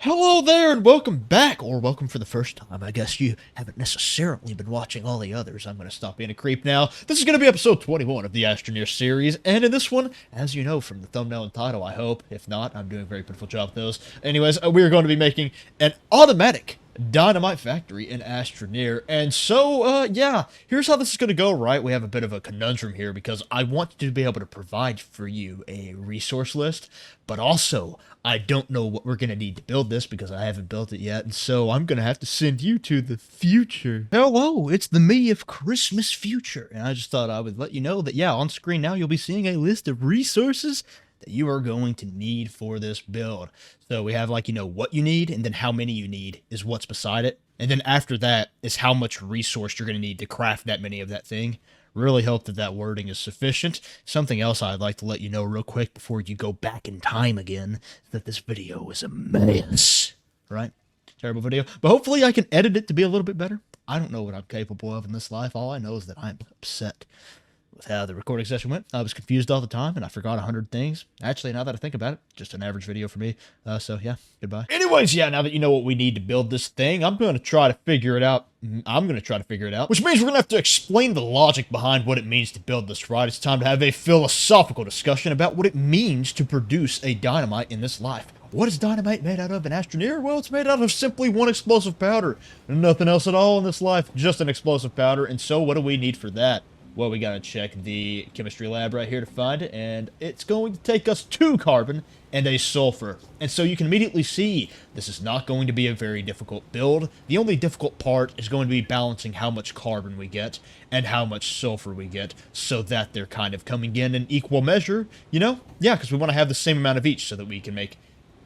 Hello there and welcome back, or welcome for the first time. I guess you haven't necessarily been watching all the others. I'm going to stop being a creep now. This is going to be episode 21 of the Astroneer series, and in this one, as you know from the thumbnail and title, I hope, if not, I'm doing a very pitiful job with those. Anyways, we are going to be making an automatic Dynamite factory in Astroneer. And so, yeah, here's how this is going to go, right? We have a bit of a conundrum here because I want to be able to provide for you a resource list, but also I don't know what we're going to need to build this because I haven't built it yet. And so I'm going to have to send you to the future. Hello, it's the me of Christmas future. And I just thought I would let you know that, yeah, on screen now you'll be seeing a list of resources that you are going to need for this build. So we have, like, you know, what you need, and then how many you need is what's beside it. And then after that is how much resource you're going to need to craft that many of that thing. Really hope that that wording is sufficient. Something else I'd like to let you know real quick before you go back in time again, that this video is a mess, right? Terrible video. But hopefully I can edit it to be a little bit better. I don't know what I'm capable of in this life. All I know is that I'm upset with how the recording session went. I was confused all the time, and I forgot 100 things. Actually, now that I think about it, just an average video for me. So, yeah, goodbye. Anyways, yeah, now that you know what we need to build this thing, I'm going to try to figure it out. Which means we're going to have to explain the logic behind what it means to build this, right? It's time to have a philosophical discussion about what it means to produce a dynamite in this life. What is dynamite made out of in Astroneer? Well, it's made out of simply one explosive powder. Nothing else at all in this life, just an explosive powder. And so what do we need for that? Well, we gotta check the chemistry lab right here to find it, and it's going to take us 2 carbon and a sulfur. And so you can immediately see this is not going to be a very difficult build. The only difficult part is going to be balancing how much carbon we get and how much sulfur we get so that they're kind of coming in equal measure, you know? Yeah, because we want to have the same amount of each so that we can make,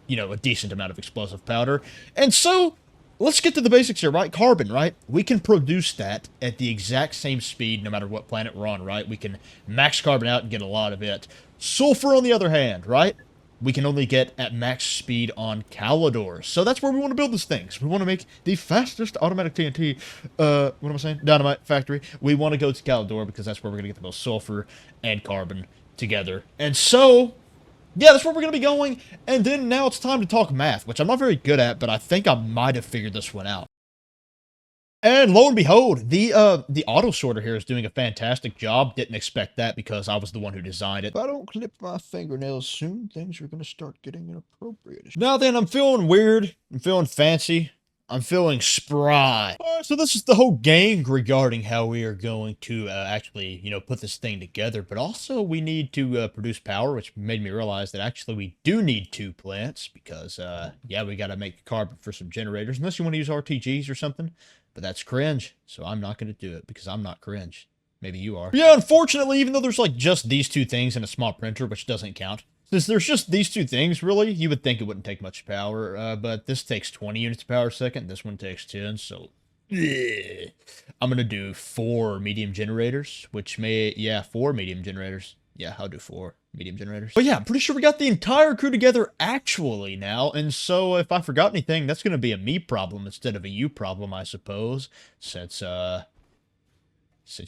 you know, a decent amount of explosive powder. And so let's get to the basics here, right? Carbon, right? We can produce that at the exact same speed no matter what planet we're on, right? We can max carbon out and get a lot of it. Sulfur, on the other hand, right? We can only get at max speed on Calidor. So that's where we want to build this thing. So we want to make the fastest automatic TNT, what am I saying? Dynamite factory. We want to go to Calidor because that's where we're going to get the most sulfur and carbon together. And so yeah, that's where we're going to be going, and then now it's time to talk math, which I'm not very good at, but I think I might have figured this one out. And lo and behold, the auto sorter here is doing a fantastic job. Didn't expect that because I was the one who designed it. If I don't clip my fingernails soon, things are going to start getting inappropriate. Now then, I'm feeling weird. I'm feeling fancy. I'm feeling spry. All right, so this is the whole game regarding how we are going to actually, you know, put this thing together. But also we need to produce power, which made me realize that actually we do need 2 plants because, yeah, we got to make carbon for some generators. Unless you want to use RTGs or something. But that's cringe, so I'm not going to do it because I'm not cringe. Maybe you are. Yeah, unfortunately, even though there's like just these 2 things in a small printer, which doesn't count, since there's just these 2 things, really, you would think it wouldn't take much power, but this takes 20 units of power a second, this one takes 10, so I'm going to do 4 medium generators, which may, yeah, 4 medium generators. Yeah, I'll do 4 medium generators. But yeah, I'm pretty sure we got the entire crew together actually now, and so if I forgot anything, that's going to be a me problem instead of a you problem, I suppose, since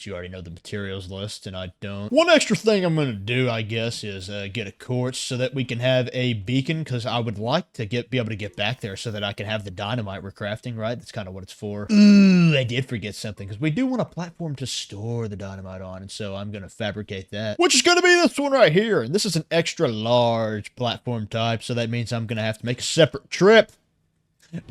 you already know the materials list and I don't. One extra thing I'm going to do, I guess, is get a quartz so that we can have a beacon, because I would like to be able to get back there so that I can have the dynamite we're crafting, right? That's kind of what it's for. Ooh, I did forget something, because we do want a platform to store the dynamite on, and so I'm going to fabricate that, which is going to be this one right here. And this is an extra large platform type, so that means I'm going to have to make a separate trip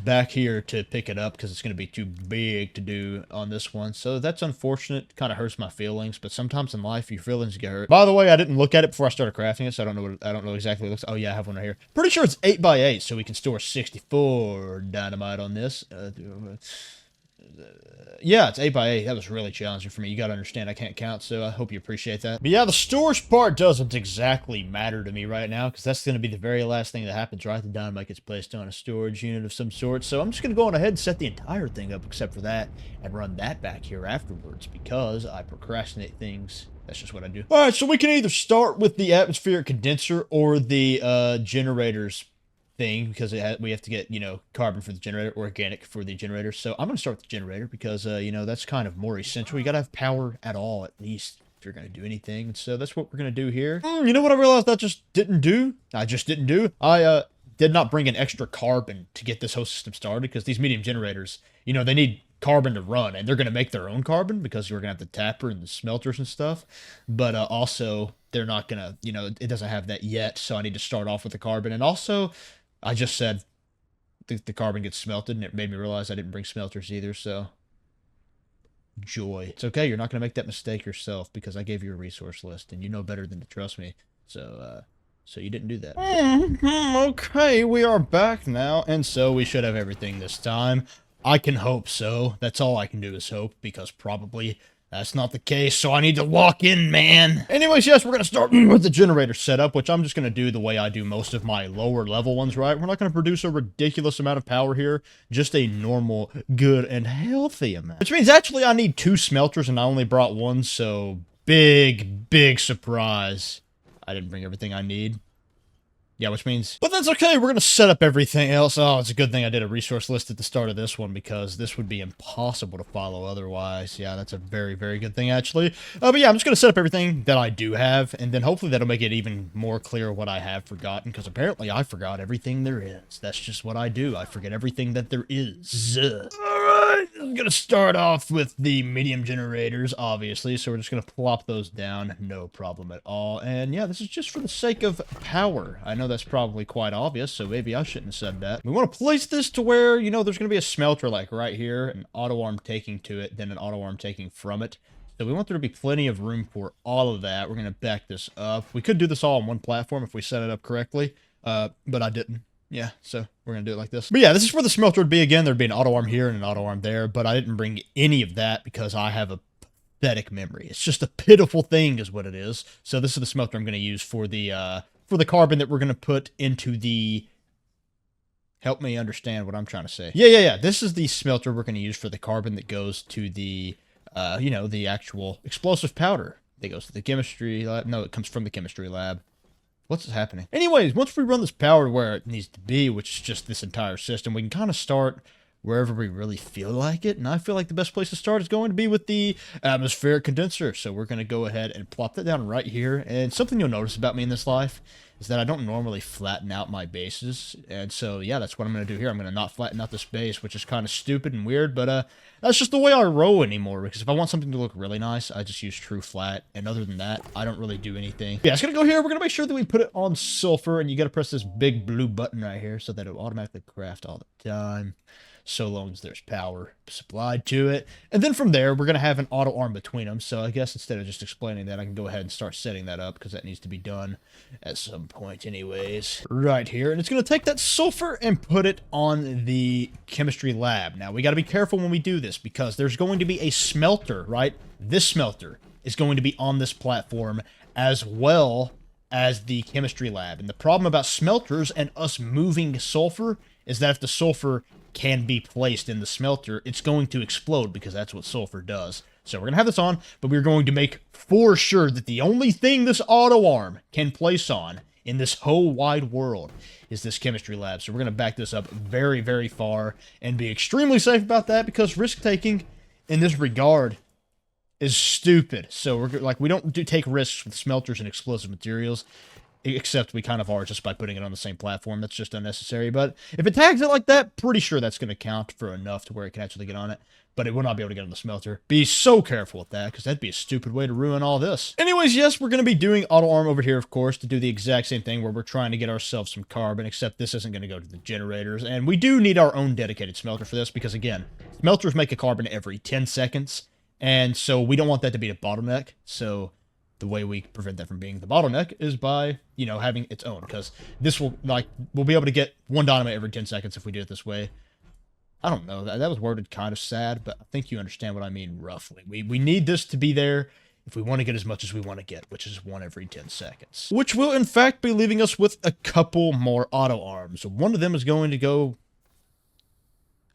back here to pick it up because it's going to be too big to do on this one. So that's unfortunate. Kind of hurts my feelings, but sometimes in life your feelings get hurt. By the way, I didn't look at it before I started crafting it, so I don't know exactly what it looks. Oh yeah, I have one right here. Pretty sure it's 8x8, so we can store 64 dynamite on this. Yeah, it's 8x8. That was really challenging for me. You gotta understand I can't count, so I hope you appreciate that. But yeah, the storage part doesn't exactly matter to me right now, because that's going to be the very last thing that happens, right? The dynamite gets placed on a storage unit of some sort, so I'm just going to go on ahead and set the entire thing up except for that, and run that back here afterwards, because I procrastinate things. That's just what I do. Alright, so we can either start with the atmospheric condenser or the generators thing, because we have to get, you know, carbon for the generator, organic for the generator. So I'm going to start with the generator because, you know, that's kind of more essential. You got to have power at all, at least, if you're going to do anything. So that's what we're going to do here. You know what I realized I just didn't do? I did not bring in extra carbon to get this whole system started, because these medium generators, you know, they need carbon to run, and they're going to make their own carbon because you're going to have the tapper and the smelters and stuff. But also, they're not going to, you know, it doesn't have that yet, so I need to start off with the carbon. And also, I just said the carbon gets smelted, and it made me realize I didn't bring smelters either, so joy. It's okay, you're not going to make that mistake yourself, because I gave you a resource list, and you know better than to trust me. So you didn't do that. Okay, we are back now, and so we should have everything this time. I can hope so. That's all I can do is hope, because probably that's not the case, so I need to lock in, man. Anyways, yes, we're going to start with the generator setup, which I'm just going to do the way I do most of my lower level ones, right? We're not going to produce a ridiculous amount of power here, just a normal, good, and healthy amount. Which means, actually, I need 2 smelters, and I only brought 1, so big surprise. I didn't bring everything I need. Yeah, which means... But that's okay, we're going to set up everything else. Oh, it's a good thing I did a resource list at the start of this one, because this would be impossible to follow otherwise. Yeah, that's a very good thing, actually. But yeah, I'm just going to set up everything that I do have, and then hopefully that'll make it even more clear what I have forgotten, because apparently I forgot everything there is. That's just what I do. I forget everything that there is. Alright, I'm going to start off with the medium generators, obviously, so we're just going to plop those down. No problem at all. And yeah, this is just for the sake of power. I know that's probably quite obvious, so maybe I shouldn't have said that. We want to place this to where, you know, there's going to be a smelter like right here, an auto arm taking to it, then an auto arm taking from it. So we want there to be plenty of room for all of that. We're going to back this up. We could do this all on one platform if we set it up correctly, but I didn't. Yeah, so we're going to do it like this. But yeah, this is where the smelter would be again. There'd be an auto arm here and an auto arm there, but I didn't bring any of that because I have a pathetic memory. It's just a pitiful thing is what it is. So this is the smelter I'm going to use for the carbon that we're going to put into the... Help me understand what I'm trying to say. Yeah. This is the smelter we're going to use for the carbon that goes to the, you know, the actual explosive powder. That goes to the chemistry lab. No, it comes from the chemistry lab. What's happening? Anyways, once we run this power where it needs to be, which is just this entire system, we can kind of start wherever we really feel like it. And I feel like the best place to start is going to be with the atmospheric condenser. So we're going to go ahead and plop that down right here. And something you'll notice about me in this life is that I don't normally flatten out my bases. And so, yeah, that's what I'm going to do here. I'm going to not flatten out this base, which is kind of stupid and weird, but that's just the way I roll anymore. Because if I want something to look really nice, I just use true flat. And other than that, I don't really do anything. Yeah, it's going to go here. We're going to make sure that we put it on sulfur. And you got to press this big blue button right here so that it will automatically craft all the time, so long as there's power supplied to it. And then from there, we're going to have an auto arm between them. So I guess instead of just explaining that, I can go ahead and start setting that up, because that needs to be done at some point anyways. Right here. And it's going to take that sulfur and put it on the chemistry lab. Now, we got to be careful when we do this, because there's going to be a smelter, right? This smelter is going to be on this platform as well as the chemistry lab. And the problem about smelters and us moving sulfur is that if the sulfur can be placed in the smelter, it's going to explode, because that's what sulfur does. So we're going to have this on, but we're going to make for sure that the only thing this auto arm can place on in this whole wide world is this chemistry lab. So we're going to back this up very far and be extremely safe about that, because risk-taking in this regard is stupid. So we're like, we don't take risks with smelters and explosive materials, except we kind of are just by putting it on the same platform. That's just unnecessary. But if it tags it like that, pretty sure that's going to count for enough to where it can actually get on it. But it will not be able to get on the smelter. Be so careful with that, because that'd be a stupid way to ruin all this. Anyways, yes, we're going to be doing auto arm over here, of course, to do the exact same thing where we're trying to get ourselves some carbon, except this isn't going to go to the generators. And we do need our own dedicated smelter for this, because again, smelters make a carbon every 10 seconds. And so we don't want that to be a bottleneck. So the way we prevent that from being the bottleneck is by, you know, having its own, because this will, like, we'll be able to get 1 dynamite every 10 seconds if we do it this way. I don't know, that was worded kind of sad, but I think you understand what I mean roughly. We need this to be there if we want to get as much as we want to get, which is 1 every 10 seconds. Which will, in fact, be leaving us with a couple more auto arms. One of them is going to go...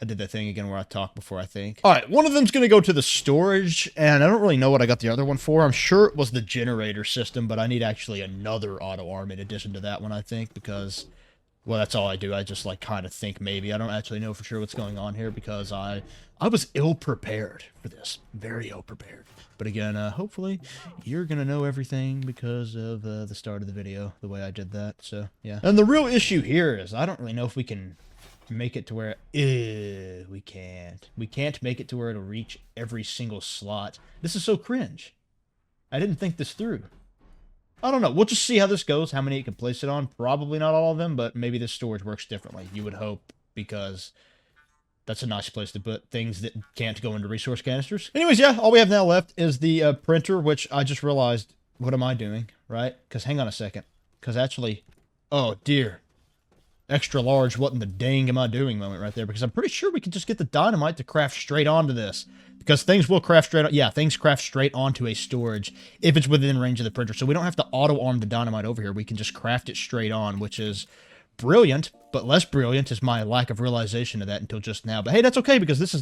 I did that thing again where I talked before, I think. All right, one of them's going to go to the storage, and I don't really know what I got the other one for. I'm sure it was the generator system, but I need actually another auto arm in addition to that one, I think, because Well, that's all I do. I just like kind of think maybe. I don't actually know for sure what's going on here because I was ill prepared for this. Very ill prepared. But again, hopefully you're going to know everything because of the start of the video, the way I did that. So, yeah. And the real issue here is I don't really know if we can make it to where we can't make it to where it'll reach every single slot. This is so cringe. I didn't think this through. I don't know. We'll just see how this goes, how many it can place it on. Probably not all of them, but maybe this storage works differently. You would hope, because that's a nice place to put things that can't go into resource canisters. Anyways, yeah, all we have now left is the printer, which I just realized, what am I doing, right? Because hang on a second. Because actually, oh dear. Extra large, what in the dang am I doing moment right there? Because I'm pretty sure we can just get the dynamite to craft straight onto this. Because things will craft straight on, yeah, things craft straight onto a storage if it's within range of the printer. So we don't have to auto-arm the dynamite over here. We can just craft it straight on, which is brilliant, but less brilliant is my lack of realization of that until just now. But hey, that's okay, because this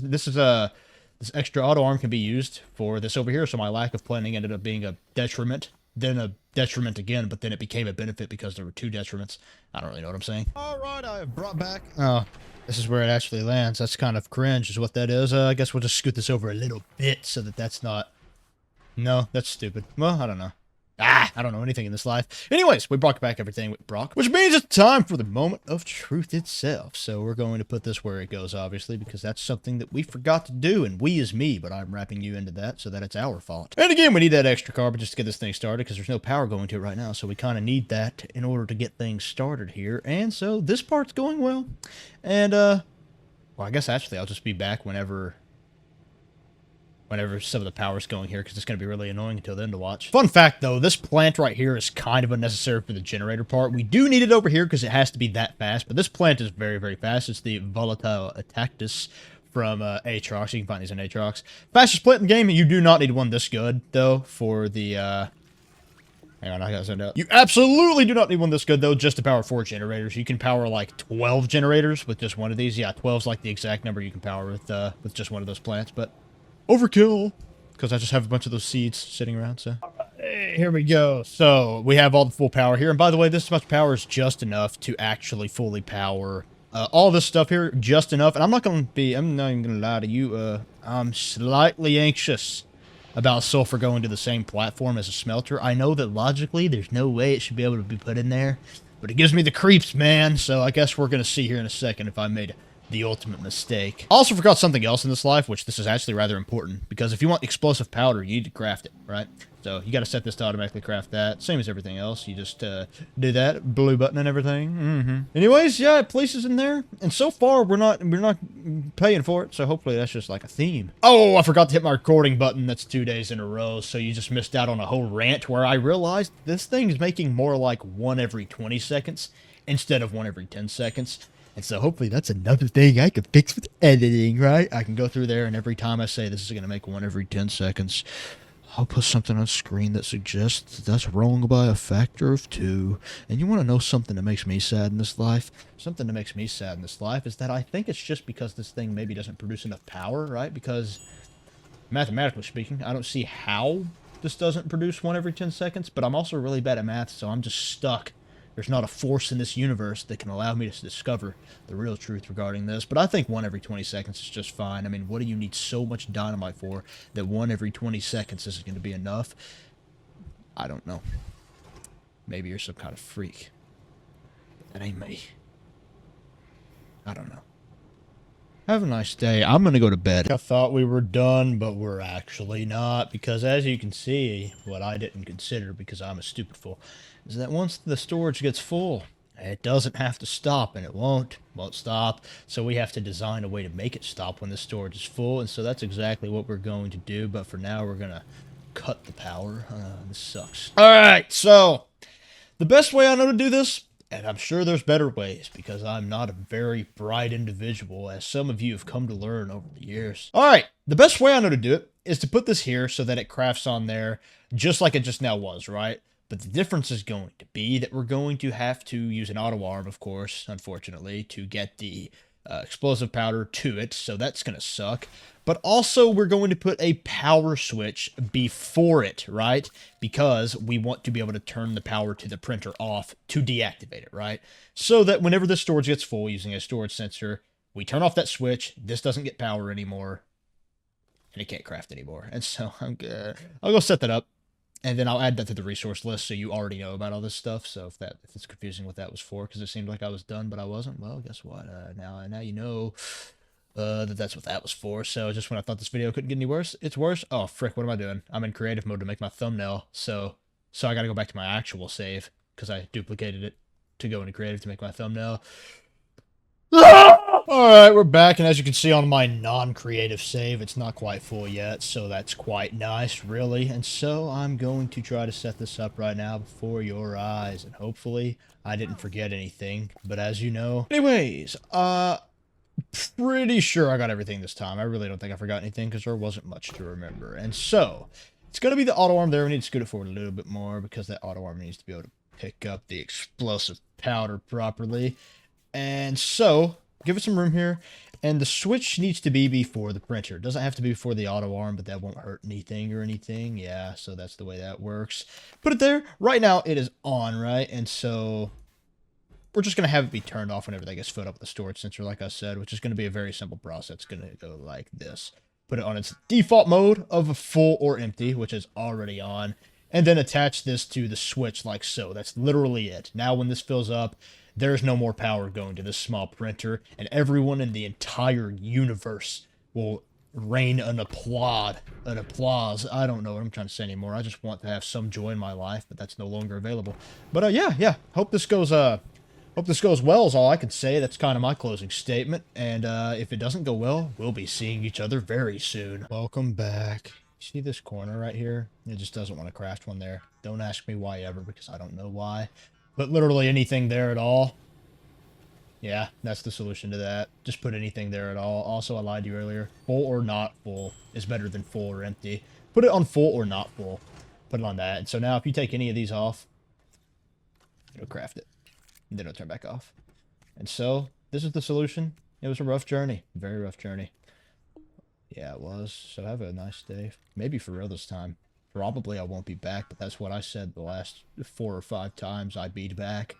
extra auto-arm can be used for this over here, so my lack of planning ended up being a detriment, then a detriment again, but then it became a benefit because there were two detriments. I don't really know what I'm saying. All right, I have brought back... Oh, this is where it actually lands. That's kind of cringe is what that is. I guess we'll just scoot this over a little bit so that that's not... No, that's stupid. Well, I don't know. I don't know anything in this life. Anyways, we brought back everything with Brock, which means it's time for the moment of truth itself. So we're going to put this where it goes, obviously, because that's something that we forgot to do, and we is me, but I'm wrapping you into that so that it's our fault. And again, we need that extra carbon just to get this thing started, because there's no power going to it right now, so we kind of need that in order to get things started here. And so this part's going well. And, well, I guess actually I'll just be back whenever some of the power's going here, because it's going to be really annoying until then to watch. Fun fact, though, this plant right here is kind of unnecessary for the generator part. We do need it over here because it has to be that fast, but this plant is very, very fast. It's the Volatile Attactus from Aatrox. You can find these in Aatrox. Fastest plant in the game. You do not need one this good, though, for the... Hang on, I gotta send out. You absolutely do not need one this good, though, just to power 4 generators. You can power, like, 12 generators with just one of these. Yeah, 12's like the exact number you can power with just one of those plants, but... Overkill, because I just have a bunch of those seeds sitting around, so. Hey, here we go. So, we have all the full power here. And by the way, this much power is just enough to actually fully power all this stuff here, just enough. And I'm not even going to lie to you. I'm slightly anxious about sulfur going to the same platform as a smelter. I know that logically, there's no way it should be able to be put in there. But it gives me the creeps, man. So, I guess we're going to see here in a second if I made the ultimate mistake. I also forgot something else in this life, which this is actually rather important, because if you want explosive powder, you need to craft it, right? So you got to set this to automatically craft that. Same as everything else. You just do that, blue button and everything. Anyways, yeah, it places in there, and so far we're not paying for it. So hopefully that's just like a theme. Oh, I forgot to hit my recording button. That's 2 days in a row. So you just missed out on a whole rant where I realized this thing is making more like 1 every 20 seconds instead of 1 every 10 seconds. And so hopefully that's another thing I can fix with editing, right? I can go through there, and every time I say this is going to make 1 every 10 seconds, I'll put something on screen that suggests that that's wrong by a factor of 2. And you want to know something that makes me sad in this life? Something that makes me sad in this life is that I think it's just because this thing maybe doesn't produce enough power, right? Because mathematically speaking, I don't see how this doesn't produce 1 every 10 seconds, but I'm also really bad at math, so I'm just stuck. There's not a force in this universe that can allow me to discover the real truth regarding this. But I think 1 every 20 seconds is just fine. I mean, what do you need so much dynamite for that 1 every 20 seconds isn't going to be enough? I don't know. Maybe you're some kind of freak. That ain't me. I don't know. Have a nice day. I'm going to go to bed. I thought we were done, but we're actually not. Because as you can see, what I didn't consider, because I'm a stupid fool, is that once the storage gets full, it doesn't have to stop, and it won't stop. So we have to design a way to make it stop when the storage is full, and so that's exactly what we're going to do. But for now, we're going to cut the power. This sucks. All right, so the best way I know to do this, and I'm sure there's better ways, because I'm not a very bright individual, as some of you have come to learn over the years. All right, the best way I know to do it is to put this here so that it crafts on there just like it just now was, right? But the difference is going to be that we're going to have to use an auto arm, of course, unfortunately, to get the explosive powder to it, so that's going to suck. But also, we're going to put a power switch before it, right? Because we want to be able to turn the power to the printer off to deactivate it, right? So that whenever the storage gets full using a storage sensor, we turn off that switch, this doesn't get power anymore, and it can't craft anymore. And so I'll go set that up, and then I'll add that to the resource list so you already know about all this stuff. So if it's confusing what that was for, because it seemed like I was done, but I wasn't, well, guess what? Now you know that's what that was for. So just when I thought this video couldn't get any worse, it's worse. Oh, frick, what am I doing? I'm in creative mode to make my thumbnail, so I gotta go back to my actual save, because I duplicated it to go into creative to make my thumbnail. Alright, we're back, and as you can see on my non-creative save, it's not quite full yet, so that's quite nice, really. And so I'm going to try to set this up right now before your eyes, and hopefully I didn't forget anything, but as you know... Anyways, pretty sure I got everything this time. I really don't think I forgot anything, because there wasn't much to remember. And so, it's going to be the auto arm there. We need to scoot it forward a little bit more, because that auto arm needs to be able to pick up the explosive powder properly. And so, give it some room here. And the switch needs to be before the printer. It doesn't have to be before the auto arm, but that won't hurt anything or anything. Yeah, so that's the way that works. Put it there. Right now, it is on, right? And so, we're just going to have it be turned off whenever that gets filled up with the storage sensor, like I said, which is going to be a very simple process. It's going to go like this. Put it on its default mode of full or empty, which is already on. And then attach this to the switch like so. That's literally it. Now, when this fills up, there's no more power going to this small printer, and everyone in the entire universe will rain an applause. I don't know what I'm trying to say anymore. I just want to have some joy in my life, but that's no longer available. But yeah. Hope this goes well is all I can say. That's kind of my closing statement. And if it doesn't go well, we'll be seeing each other very soon. Welcome back. See this corner right here? It just doesn't want to craft one there. Don't ask me why ever, because I don't know why. But literally anything there at all. Yeah, that's the solution to that. Just put anything there at all. Also, I lied to you earlier. Full or not full is better than full or empty. Put it on full or not full. Put it on that. And so now if you take any of these off, it'll craft it. And then it'll turn back off. And so, this is the solution. It was a rough journey. Very rough journey. Yeah, it was. So have a nice day. Maybe for real this time. Probably I won't be back, but that's what I said the last 4 or 5 times I'd be back.